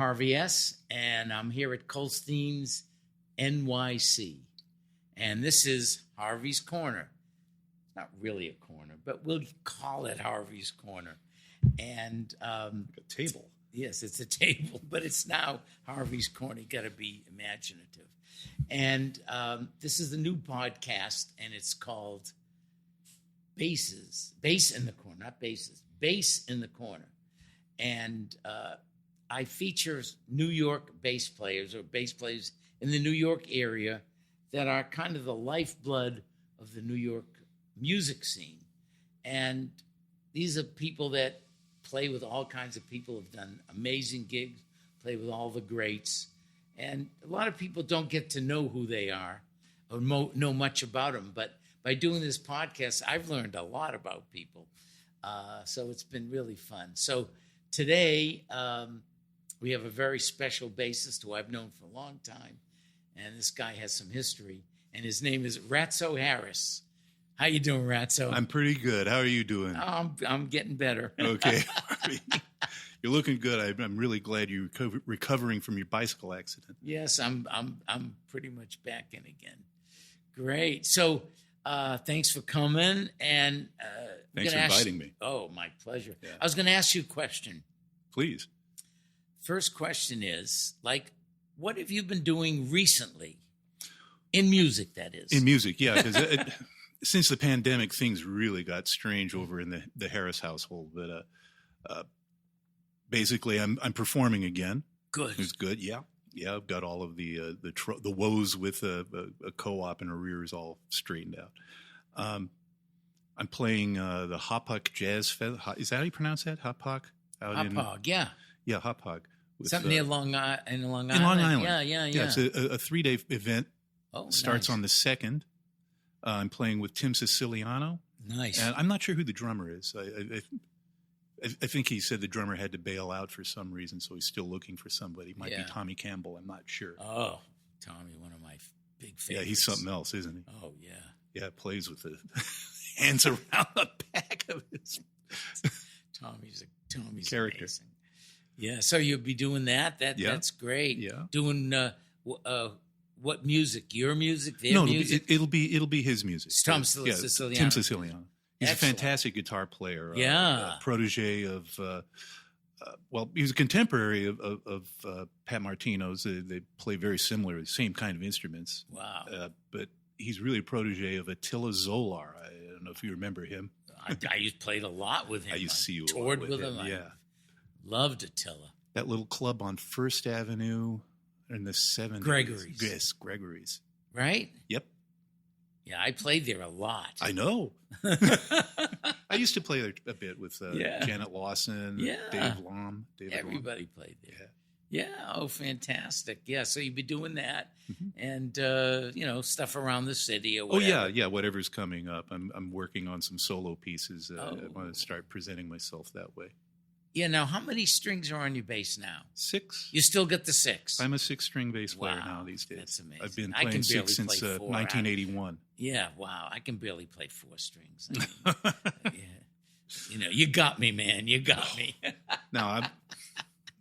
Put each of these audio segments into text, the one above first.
Harvie S., and I'm here at Kolstein's NYC. And this is Harvie's Corner. It's not really a corner, but we'll call it Harvie's Corner. And a table. Yes, it's a table, but it's now Harvie's Corner. You got to be imaginative. And this is the new podcast, and it's called Bass in the Corner, not Basses, Bass in the Corner. And I feature New York bass players or bass players in the New York area that are kind of the lifeblood of the New York music scene. And these are people that play with all kinds of people, have done amazing gigs, play with all the greats. And a lot of people don't get to know who they are or know much about them. But by doing this podcast, I've learned a lot about people. So it's been really fun. So today, we have a very special bassist who I've known for a long time. And this guy has some history. And his name is Ratzo Harris. How you doing, Ratzo? I'm pretty good. How are you doing? Oh, I'm getting better. Okay. You're looking good. I'm really glad you're recovering from your bicycle accident. Yes, I'm pretty much back in again. Great. So thanks for coming. And thanks for inviting me. Oh, my pleasure. Yeah. I was going to ask you a question. Please. First question is, what have you been doing recently? In music, that is. In music, yeah. Because since the pandemic, things really got strange over in the Harris household. But basically, I'm performing again. Good. It's good, yeah. Yeah, I've got all of the woes with a co-op and arrears all straightened out. I'm playing the Hauppauge Jazz Fest. Is that how you pronounce that? Hauppauge? Hauppauge, yeah. Yeah, Hauppauge. Something near Long Island. In Long Island. Yeah. It's a 3-day event. Oh, starts nice. on the 2nd. I'm playing with Tim Siciliano. Nice. And I'm not sure who the drummer is. I think he said the drummer had to bail out for some reason, so he's still looking for somebody. Might be Tommy Campbell. I'm not sure. Oh, Tommy, one of my big favorites. Yeah, he's something else, isn't he? Oh, yeah. Yeah, plays with the hands around the back of his Tommy's character. Amazing. Yeah, so you'll be doing that. That's great. Yeah. Doing what music? Your music? Their no, music? it'll be his music. Tom Siciliano. Tim Siciliano. He's Excellent. a fantastic guitar player. Yeah. A protege of, he was a contemporary of Pat Martino's. They play very similar, the same kind of instruments. Wow. But he's really a protege of Attila Zolar. I don't know if you remember him. I used played a lot with him. I used to see you toured with him. Yeah. I loved Attila. That little club on First Avenue in the 70s. Gregory's. Yes, Gregory's. Right? Yep. Yeah, I played there a lot. I know. I used to play there a bit with Janet Lawson, Dave Lom. Everybody played there. Yeah. Yeah. Oh, fantastic. Yeah. So you'd be doing that and, stuff around the city or whatever. Oh, yeah. Whatever's coming up. I'm working on some solo pieces. I want to start presenting myself that way. Yeah. Now, how many strings are on your bass now? 6. You still get the 6? I'm a 6-string bass player now these days. That's amazing. I've been playing 6 since 1981. Yeah. Wow. I can barely play 4 strings. I mean, yeah. You got me, man. You got me. Now,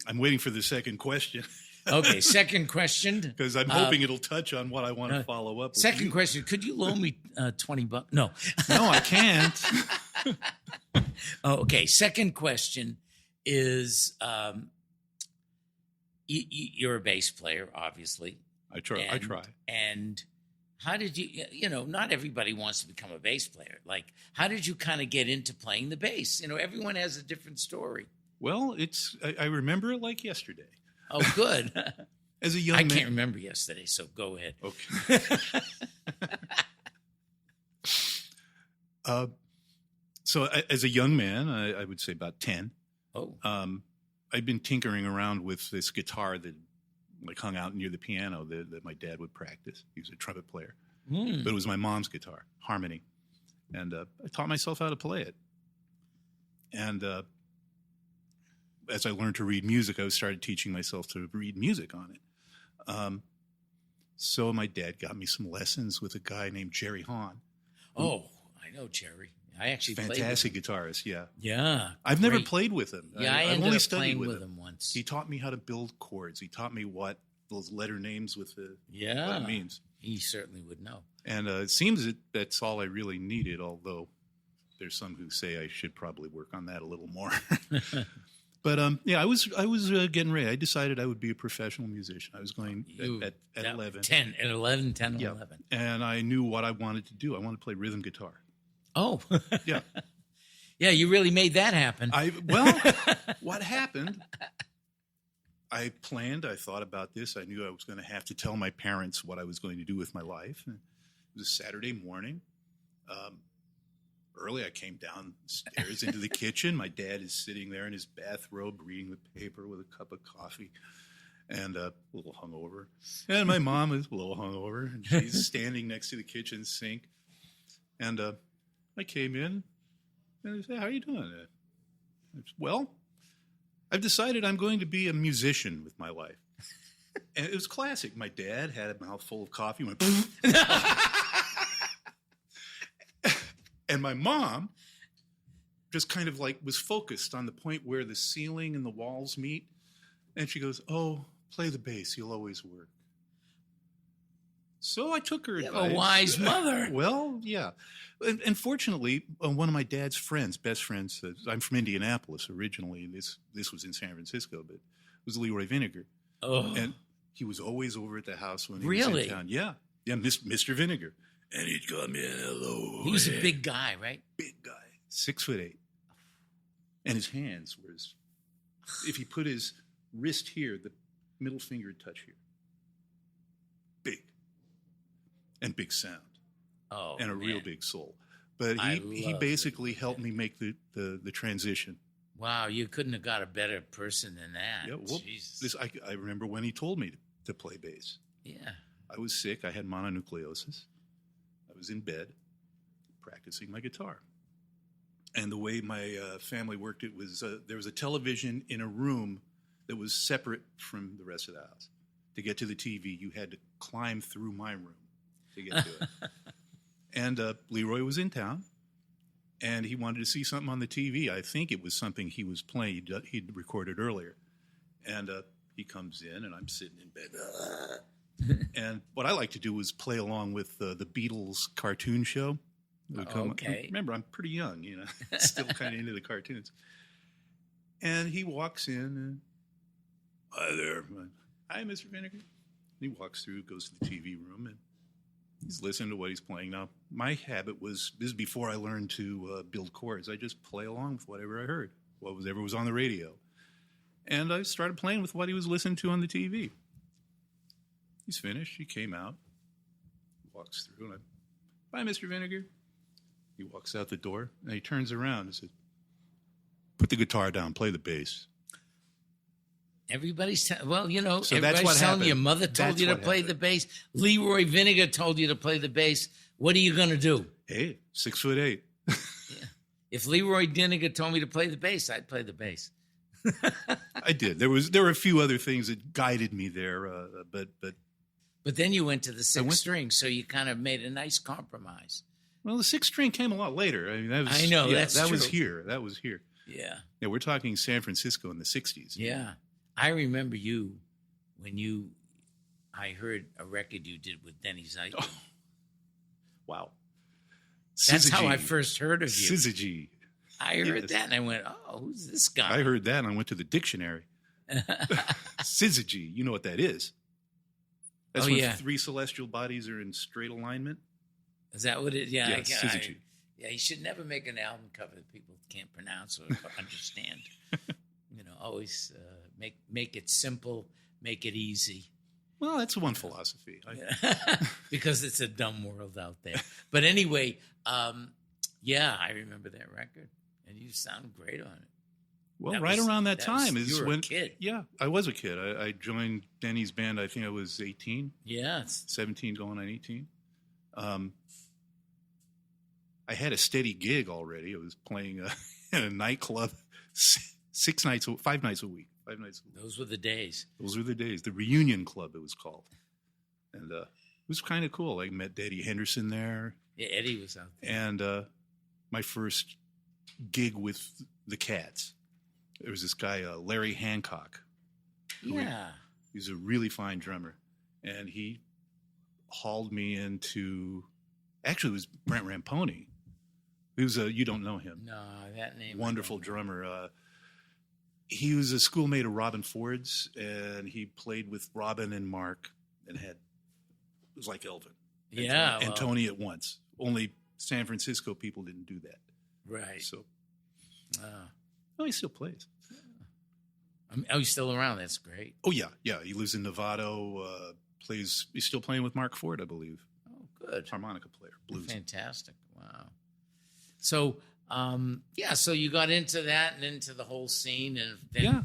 I'm waiting for the second question. Okay, second question. Because I'm hoping it'll touch on what I want to follow up with. Second question, could you loan me $20? No. No, I can't. Okay, second question is you're a bass player, obviously. I try. And how did you, not everybody wants to become a bass player. How did you kind of get into playing the bass? Everyone has a different story. Well, I remember it like yesterday. Oh, good. As a young man. I can't remember yesterday, so go ahead. Okay. So as a young man, I would say about 10. Oh. I'd been tinkering around with this guitar that hung out near the piano that my dad would practice. He was a trumpet player. But it was my mom's guitar, harmony. And I taught myself how to play it. And as I learned to read music, I started teaching myself to read music on it. So my dad got me some lessons with a guy named Jerry Hahn. Oh, I know Jerry. I actually fantastic played guitarist. Yeah, Yeah. I've never great. played with him. Yeah, I I've ended only up studied playing with him once. He taught me how to build chords. He taught me what those letter names with what Yeah. it means. He certainly would know. And it seems that that's all I really needed, although there's some who say I should probably work on that a little more. But I was getting ready. I decided I would be a professional musician. I was going at 11. 10, 11. And I knew what I wanted to do. I wanted to play rhythm guitar. Oh. Yeah. Yeah, you really made that happen. What happened? I planned. I thought about this. I knew I was going to have to tell my parents what I was going to do with my life. It was a Saturday morning. Early, I came downstairs into the kitchen. My dad is sitting there in his bathrobe reading the paper with a cup of coffee and a little hungover. And my mom is a little hungover, and she's standing next to the kitchen sink. And I came in, and I said, how are you doing? I said, well, I've decided I'm going to be a musician with my life. And it was classic. My dad had a mouthful of coffee, went, and my mom just kind of like was focused on the point where the ceiling and the walls meet. And she goes, oh, play the bass. You'll always work. So I took her advice. A wise mother. Well, yeah. And fortunately, one of my dad's best friends, I'm from Indianapolis originally. This was in San Francisco, but it was Leroy Vinegar. Oh. And he was always over at the house when he Really? was in town. Yeah. Yeah, Mr. Vinegar. And he'd come in, hello. He was a big guy, right? Big guy, 6'8". And his hands were if he put his wrist here, the middle finger would touch here. Big. And big sound. Oh, and a man. real big soul. But he basically helped me make the transition. Wow, you couldn't have got a better person than that. Yeah, well, Jesus. I remember when he told me to play bass. Yeah. I was sick. I had mononucleosis. I was in bed practicing my guitar. And the way my family worked, it was there was a television in a room that was separate from the rest of the house. To get to the TV, you had to climb through my room to get to it. And Leroy was in town, and he wanted to see something on the TV. I think it was something he was playing. He'd recorded earlier. And he comes in, and I'm sitting in bed. And what I like to do is play along with the Beatles cartoon show. Okay. Remember, I'm pretty young, still kind of into the cartoons. And he walks in, and, hi there. Hi, Mr. Vinegar. And he walks through, goes to the TV room, and he's listening to what he's playing. Now, my habit was, this is before I learned to build chords. I just play along with whatever I heard, whatever was on the radio. And I started playing with what he was listening to on the TV. He's finished. He came out, walks through, and bye, Mr. Vinegar. He walks out the door, and he turns around and says, put the guitar down, play the bass. Everybody's So everybody's that's what telling happened. you. Your mother told That's you to what play happened. the bass. Leroy Vinegar told you to play the bass. What are you going to do? Hey, 6'8". If Leroy Vinegar told me to play the bass, I'd play the bass. I did. There were a few other things that guided me there, but But then you went to the sixth string, so you kind of made a nice compromise. well, the sixth string came a lot later. I mean, that was, I know, that's that true. was here. That was here. Yeah. Yeah, we're talking San Francisco in the 60s. Yeah. I remember you when I heard a record you did with Denny Zeitlin. Oh, wow. That's how Syzygy. I first heard of you. Syzygy. I heard Yes. that and I went, oh, who's this guy? I heard that and I went to the dictionary. Syzygy, you know what that is? That's Oh, when yeah. three celestial bodies are in straight alignment. Is that what it is? Yeah. Yeah, syzygy. Yeah, you should never make an album cover that people can't pronounce or understand. Always make it simple, make it easy. Well, that's one philosophy. Because it's a dumb world out there. But anyway, yeah, I remember that record, and you sound great on it. Well, That right was- around that that time was- is you were a when kid. Yeah, I was a kid. I joined Denny's band. I think I was 18, Yeah, 17 going on 18. I had a steady gig already. I was playing in a nightclub 5 nights a week. 5 nights a week. those were the days. Those were the days. The Reunion Club, it was called. And it was kind of cool. I met Eddie Henderson there. Yeah, Eddie was out there. And my first gig with the Cats. There was this guy, Larry Hancock. Yeah. He's a really fine drummer. And he hauled me into, actually it was Brent Ramponi. He was you don't know him. No, that name. Wonderful drummer. He was a schoolmate of Robin Ford's, and he played with Robin and Mark, and it was like Elvin. And Tony at once. Only San Francisco people didn't do that. Right. So, he still plays. He's still around. That's great. Oh, yeah. He lives in Novato, he's still playing with Mark Ford, I believe. Oh, good. Harmonica player, blues. Fantastic. Wow. So, so you got into that and into the whole scene, and then,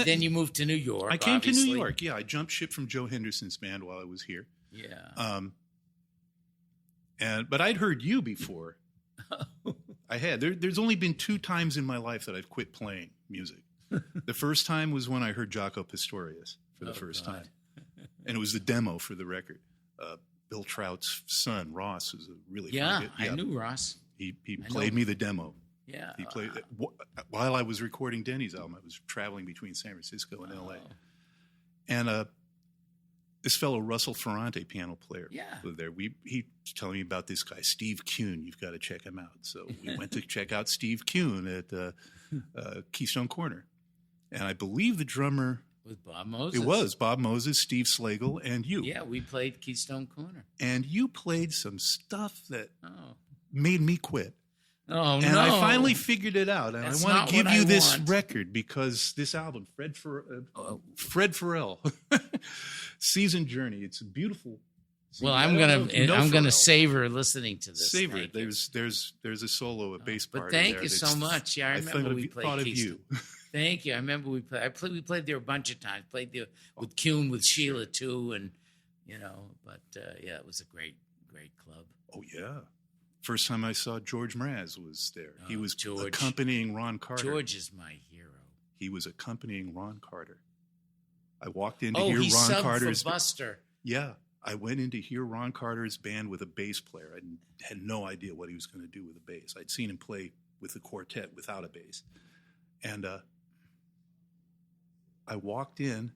then you moved to New York. I came to New York. Yeah, I jumped ship from Joe Henderson's band while I was here. Yeah. But I'd heard you before. I had. There's only been 2 times in my life that I've quit playing music. The first time was when I heard Jaco Pastorius for the first time, and it was the demo for the record. Bill Trout's son, Ross, was a really fun kid. I knew Ross. He played me the demo. Yeah. He played while I was recording Denny's album. I was traveling between San Francisco and L.A. And this fellow, Russell Ferrante, piano player, was there. He was telling me about this guy, Steve Kuhn. You've got to check him out. So we went to check out Steve Kuhn at Keystone Corner. And I believe the drummer... With Bob Moses. It was Bob Moses, Steve Slagle, and you. Yeah, we played Keystone Corner. And you played some stuff that made me quit. Oh, and I finally figured it out. And That's I want to give you this want. record because this album, Fred Farrell, Season Journey, it's a beautiful... Well, I'm gonna savor listening to this. Savor it. There's a solo, a bass part. But thank you so much. Yeah, I remember we played Keystone. You. Thank you. I remember we played there a bunch of times. Played there with Kuhn, with Sheila too, and But it was a great club. Oh yeah. First time I saw George Mraz was there. He was accompanying Ron Carter. George is my hero. He was accompanying Ron Carter. I walked in to hear Ron Carter's for Buster. Yeah. I went in to hear Ron Carter's band with a bass player. I had no idea what he was going to do with a bass. I'd seen him play with a quartet without a bass. And I walked in,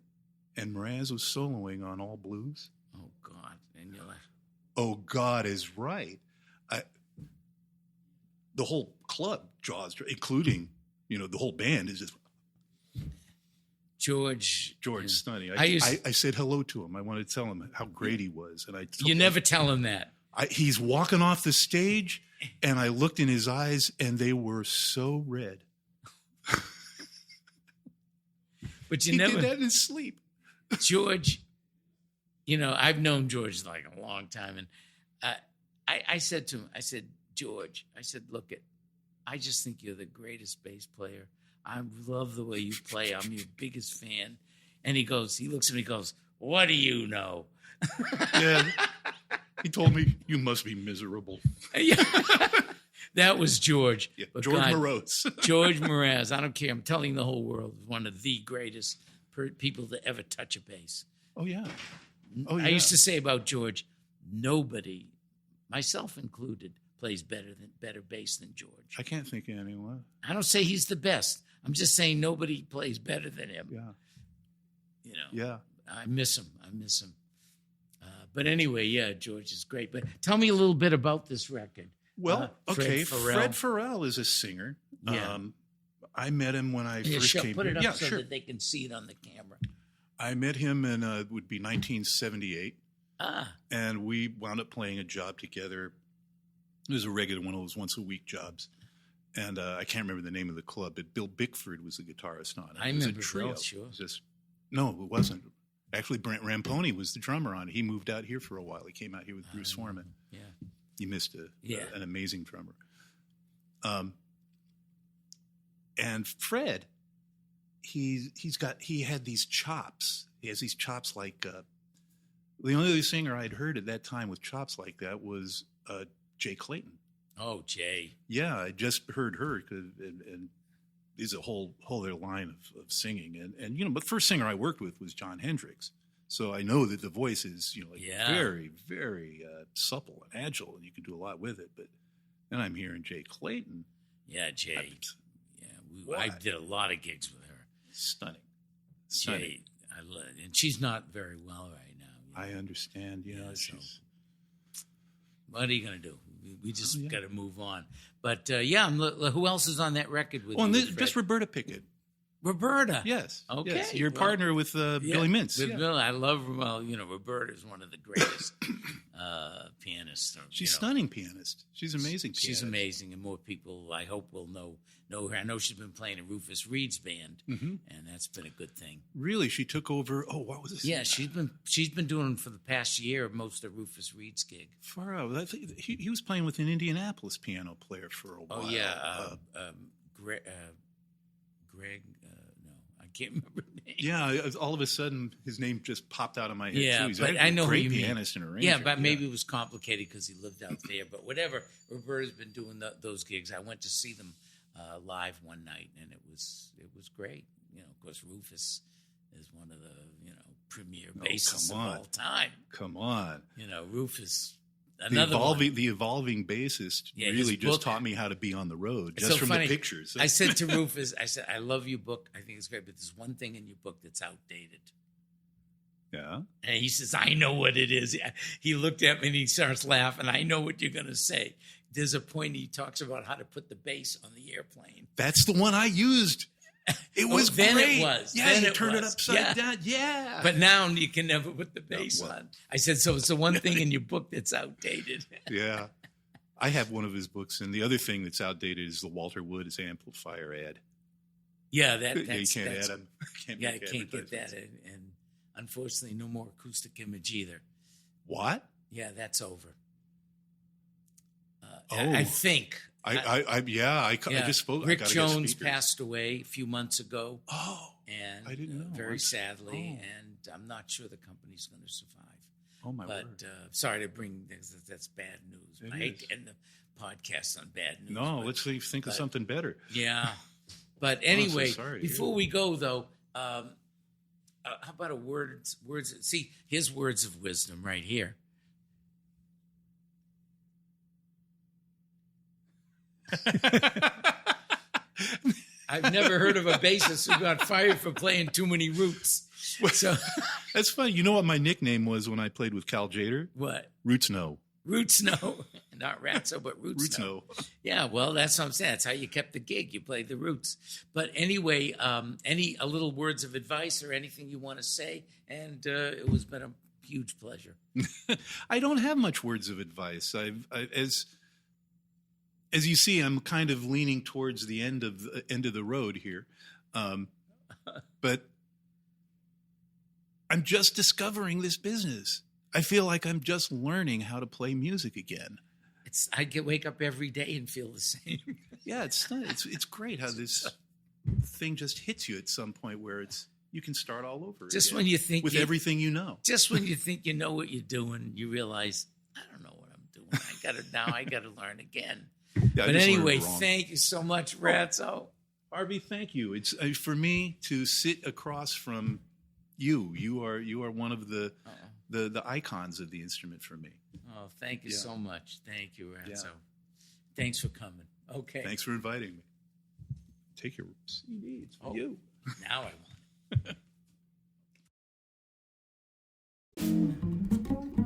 and Mraz was soloing on All Blues. Oh, God. And you're like... Oh, God is right. The whole club, jaws, including, the whole band is just... George stunning. I said hello to him. I wanted to tell him how great he was. And you never tell him that. He's walking off the stage, and I looked in his eyes, and they were so red. But he did that in his sleep. George, I've known George like a long time, and I said to him, George, look, I just think you're the greatest bass player. I love the way you play. I'm your biggest fan. And he looks at me and goes, what do you know? Yeah. He told me, you must be miserable. Yeah. That was George. Yeah, George Moroz. George Moroz. I don't care. I'm telling the whole world, one of the greatest people to ever touch a bass. Oh, yeah. I used to say about George, nobody, myself included, plays better bass than George. I can't think of anyone. I don't say he's the best. I'm just saying nobody plays better than him. Yeah. Yeah. I miss him. But anyway, George is great. But tell me a little bit about this record. Well, Fred Farrell is a singer. Yeah. I met him when I first came here. Put it up so that they can see it on the camera. I met him in, it would be 1978. And we wound up playing a job together. It was a regular one of those once-a-week jobs. And I can't remember the name of the club, but Bill Bickford was the guitarist on it. I remember Bill, sure. No, it wasn't. Actually, Brent Ramponi was the drummer on it. He moved out here for a while. He came out here with Bruce Foreman. Yeah. You missed an amazing drummer. And Fred, he had these chops. He has these chops like the only other singer I'd heard at that time with chops like that was Jay Clayton. Oh, Jay. Yeah, I just heard her, and there's a whole other line of singing. And but the first singer I worked with was John Hendricks. So I know that the voice is, very, very supple and agile, and you can do a lot with it. But And I'm hearing Jay Clayton. Yeah, Jay. What? I did a lot of gigs with her. Stunning. Jay, and she's not very well right now. I understand. So she's... what are you going to do? We just got to move on. But, who else is on that record with you? Just Roberta Pickett. Roberta. Yes. Okay. Yes. Your partner with Billy Mintz. With Bill, I love. Well, Roberta is one of the greatest pianists. She's stunning pianist. She's amazing. She's amazing, and more people I hope will know her. I know she's been playing in Rufus Reed's band, and that's been a good thing. Really, she took over. Oh, what was this? Yeah, she's been doing for the past year most of Rufus Reed's gig. Far out. He was playing with an Indianapolis piano player for a while. Oh yeah, Greg. No, I can't remember his name. Yeah, all of a sudden his name just popped out of my head. Yeah, too. He's but a I know great who you pianist and arranger. Yeah, but maybe it was complicated because he lived out there. But whatever, Roberta's been doing those gigs. I went to see them live one night, and it was great. Of course, Rufus is one of the premier bassists of all time. Come on, Rufus. The evolving bassist really just taught me how to be on the road just from the pictures. I said to Rufus, I love your book. I think it's great, but there's one thing in your book that's outdated. Yeah. And he says, I know what it is. He looked at me and he starts laughing. I know what you're going to say. There's a point he talks about how to put the bass on the airplane. That's the one I used. It was then great. It was. Yeah, then you turn it upside down. Yeah. But now you can never put the bass on. I said, so it's the one thing in your book that's outdated. Yeah. I have one of his books, and the other thing that's outdated is the Walter Wood's amplifier ad. Yeah, you can't add them. I can't get that. And unfortunately, no more acoustic image either. What? Yeah, that's over. Oh. I think. I just spoke. Rick Jones passed away a few months ago. Oh, and I didn't know. Very sadly, and I'm not sure the company's going to survive. Oh my word! But sorry to bring that's bad news. I hate to end the podcast on bad news. No, let's think of something better. Yeah, but anyway, sorry, before we go though, how about words? See, his words of wisdom right here. I've never heard of a bassist who got fired for playing too many roots. So that's funny. You know what my nickname was when I played with Cal Jader? What? Roots No. Roots No. Not Ratzo, but Roots No. Yeah, well, that's what I'm saying. That's how you kept the gig. You played the roots. But anyway, a little words of advice or anything you want to say? And it was been a huge pleasure. I don't have much words of advice. As you see, I'm kind of leaning towards the end of the road here, but I'm just discovering this business. I feel like I'm just learning how to play music again. Wake up every day and feel the same. Yeah, it's great how this thing just hits you at some point where you can start all over. Just again, when you think with everything you know. Just when you think you know what you're doing, you realize I don't know what I'm doing. I got to learn again. Yeah, but anyway, thank you so much, Ratzo. Harvie, thank you. It's for me to sit across from you. You are one of the icons of the instrument for me. Oh, thank you so much. Thank you, Ratzo. Yeah. Thanks for coming. Okay. Thanks for inviting me. Take your CD. It's for you. Now I want it.